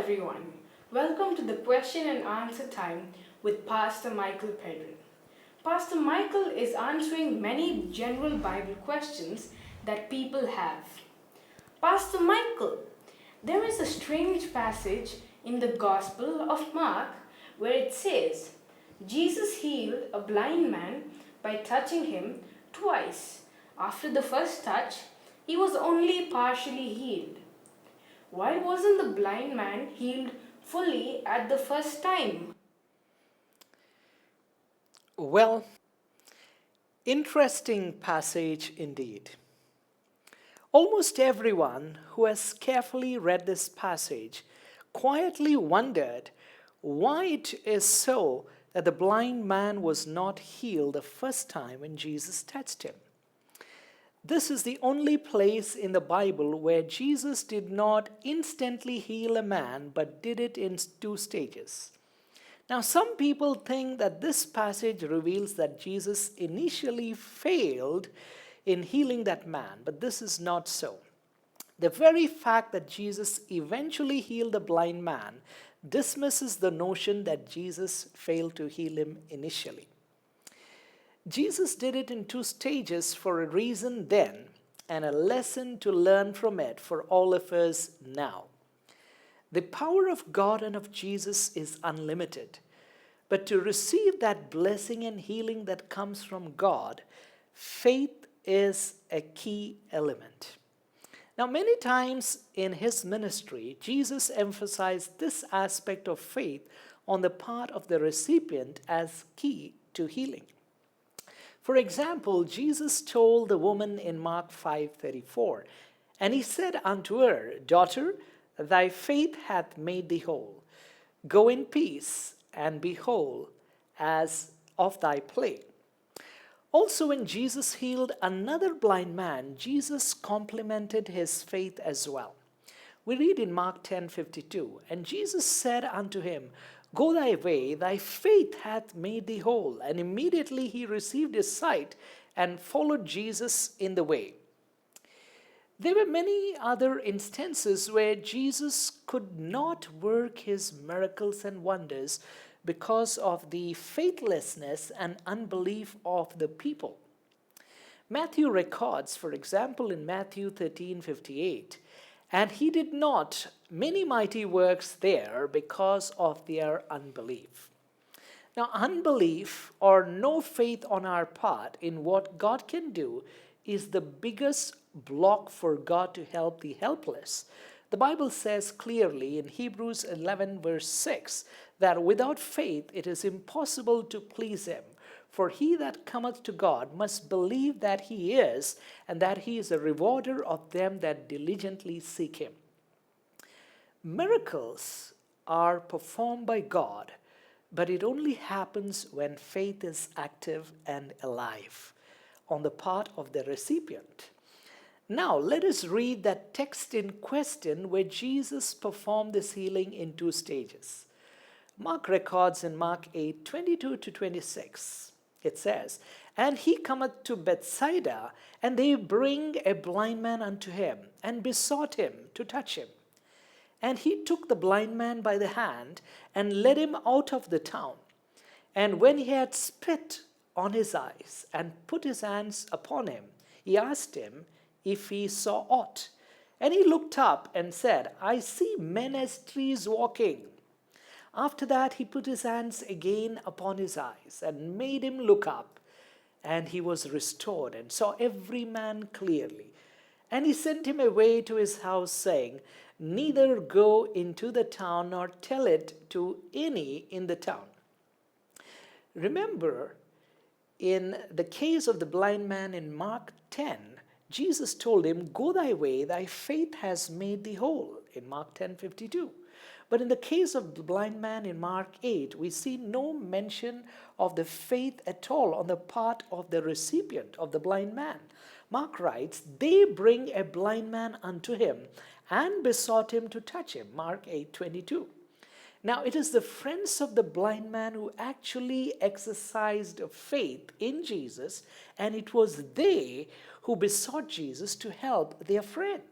everyone. Welcome to the question and answer time with Pastor Michael Pedrin. Pastor Michael is answering many general Bible questions that people have. Pastor Michael, there is a strange passage in the Gospel of Mark where it says, Jesus healed a blind man by touching him twice. After the first touch, he was only partially healed. Why wasn't the blind man healed fully at the first time? Well, interesting passage indeed. Almost everyone who has carefully read this passage quietly wondered why it is so that the blind man was not healed the first time when Jesus touched him. This is the only place in the Bible where Jesus did not instantly heal a man but did it in two stages. Now, some people think that this passage reveals that Jesus initially failed in healing that man, but this is not so. The very fact that Jesus eventually healed the blind man dismisses the notion that Jesus failed to heal him initially. Jesus did it in two stages for a reason then, and a lesson to learn from it for all of us now. The power of God and of Jesus is unlimited, but to receive that blessing and healing that comes from God, faith is a key element. Now, many times in his ministry, Jesus emphasized this aspect of faith on the part of the recipient as key to healing. For example, Jesus told the woman in Mark 5:34, and he said unto her, Daughter, thy faith hath made thee whole. Go in peace and be whole as of thy plague. Also, when Jesus healed another blind man, Jesus complimented his faith as well. We read in Mark 10:52, and Jesus said unto him, Go thy way, thy faith hath made thee whole. And immediately he received his sight and followed Jesus in the way. There were many other instances where Jesus could not work his miracles and wonders because of the faithlessness and unbelief of the people. Matthew records, for example, in Matthew 13:58, and he did not many mighty works there because of their unbelief. Now, unbelief or no faith on our part in what God can do is the biggest block for God to help the helpless. The Bible says clearly in Hebrews 11 verse 6 that without faith it is impossible to please him. For he that cometh to God must believe that he is, and that he is a rewarder of them that diligently seek him. Miracles are performed by God, but it only happens when faith is active and alive on the part of the recipient. Now, let us read that text in question where Jesus performed this healing in two stages. Mark records in Mark 8:22-26. It says, And he cometh to Bethsaida, and they bring a blind man unto him, and besought him to touch him. And he took the blind man by the hand, and led him out of the town. And when he had spit on his eyes, and put his hands upon him, he asked him if he saw aught. And he looked up and said, I see men as trees walking. After that he put his hands again upon his eyes, and made him look up. And he was restored, and saw every man clearly. And he sent him away to his house, saying, Neither go into the town, nor tell it to any in the town. Remember, in the case of the blind man in Mark 10, Jesus told him, Go thy way, thy faith has made thee whole, in Mark 10:52. But in the case of the blind man in Mark 8, we see no mention of the faith at all on the part of the recipient of the blind man. Mark writes, They bring a blind man unto him, and besought him to touch him, Mark 8:22. Now, it is the friends of the blind man who actually exercised faith in Jesus, and it was they who besought Jesus to help their friend.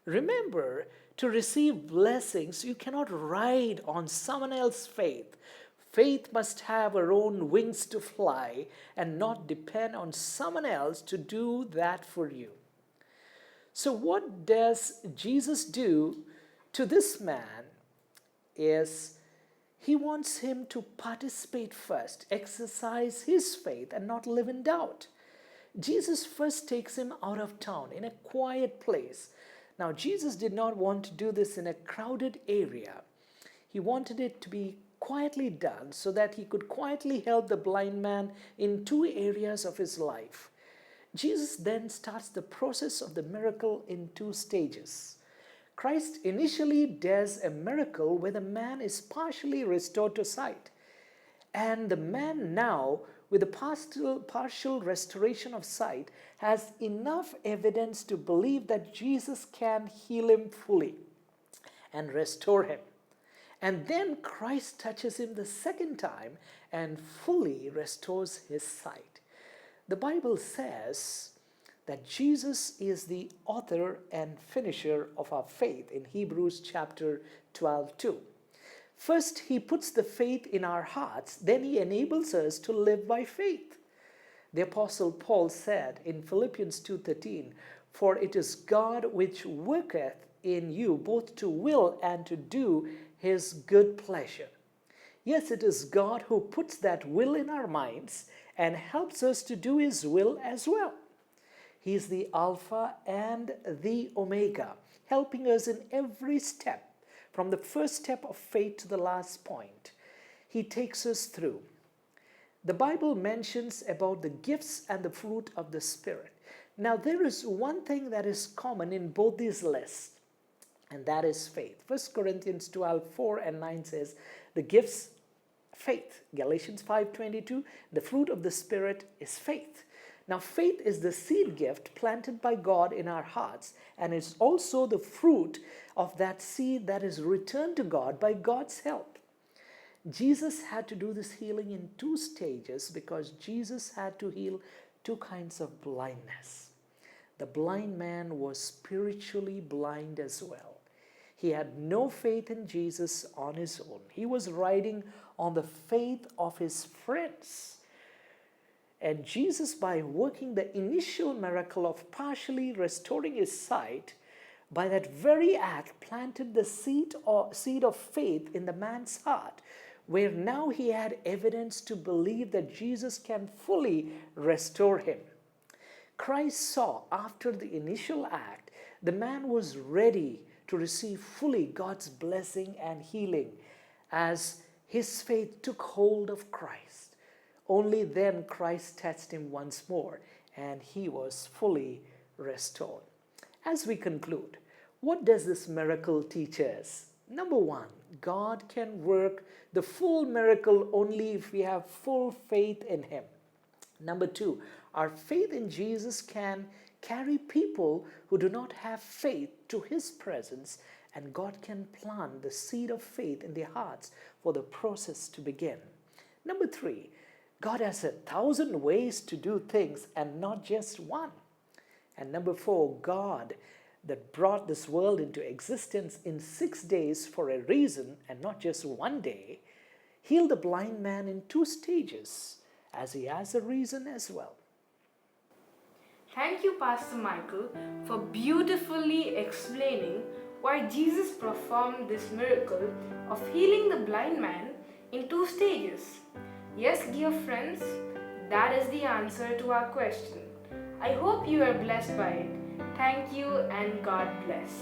Remember, to receive blessings, you cannot ride on someone else's faith. Faith must have her own wings to fly and not depend on someone else to do that for you. So, what does Jesus do to this man is he wants him to participate first, exercise his faith, and not live in doubt. Jesus first takes him out of town in a quiet place. Now, Jesus did not want to do this in a crowded area. He wanted it to be quietly done so that he could quietly help the blind man in two areas of his life. Jesus then starts the process of the miracle in two stages. Christ initially does a miracle where the man is partially restored to sight. And the man now, with the partial restoration of sight, has enough evidence to believe that Jesus can heal him fully and restore him. And then Christ touches him the second time and fully restores his sight. The Bible says that Jesus is the author and finisher of our faith in Hebrews chapter 12:2. First, he puts the faith in our hearts, then he enables us to live by faith. The Apostle Paul said in Philippians 2:13, "For it is God which worketh in you both to will and to do his good pleasure." Yes, it is God who puts that will in our minds and helps us to do his will as well. He is the Alpha and the Omega, helping us in every step, from the first step of faith to the last point. He takes us through. The Bible mentions about the gifts and the fruit of the Spirit. Now, there is one thing that is common in both these lists, and that is faith. 1 Corinthians 12:4 and 9 says, the gifts, faith. Galatians 5:22, the fruit of the Spirit is faith. Now, faith is the seed gift planted by God in our hearts, and it's also the fruit of that seed that is returned to God by God's help. Jesus had to do this healing in two stages because Jesus had to heal two kinds of blindness. The blind man was spiritually blind as well. He had no faith in Jesus on his own. He was riding on the faith of his friends. And Jesus, by working the initial miracle of partially restoring his sight, by that very act planted the seed of faith in the man's heart, where now he had evidence to believe that Jesus can fully restore him. Christ saw after the initial act, the man was ready to receive fully God's blessing and healing as his faith took hold of Christ. Only then Christ touched him once more and he was fully restored. As we conclude, what does this miracle teach us? Number one, God can work the full miracle only if we have full faith in him. Number two, our faith in Jesus can carry people who do not have faith to his presence, and God can plant the seed of faith in their hearts for the process to begin. Number three, God has 1,000 ways to do things and not just one. And number four, God that brought this world into existence in 6 days for a reason and not just one day, healed the blind man in 2 stages as he has a reason as well. Thank you, Pastor Michael, for beautifully explaining why Jesus performed this miracle of healing the blind man in 2 stages. Yes, dear friends, that is the answer to our question. I hope you are blessed by it. Thank you and God bless.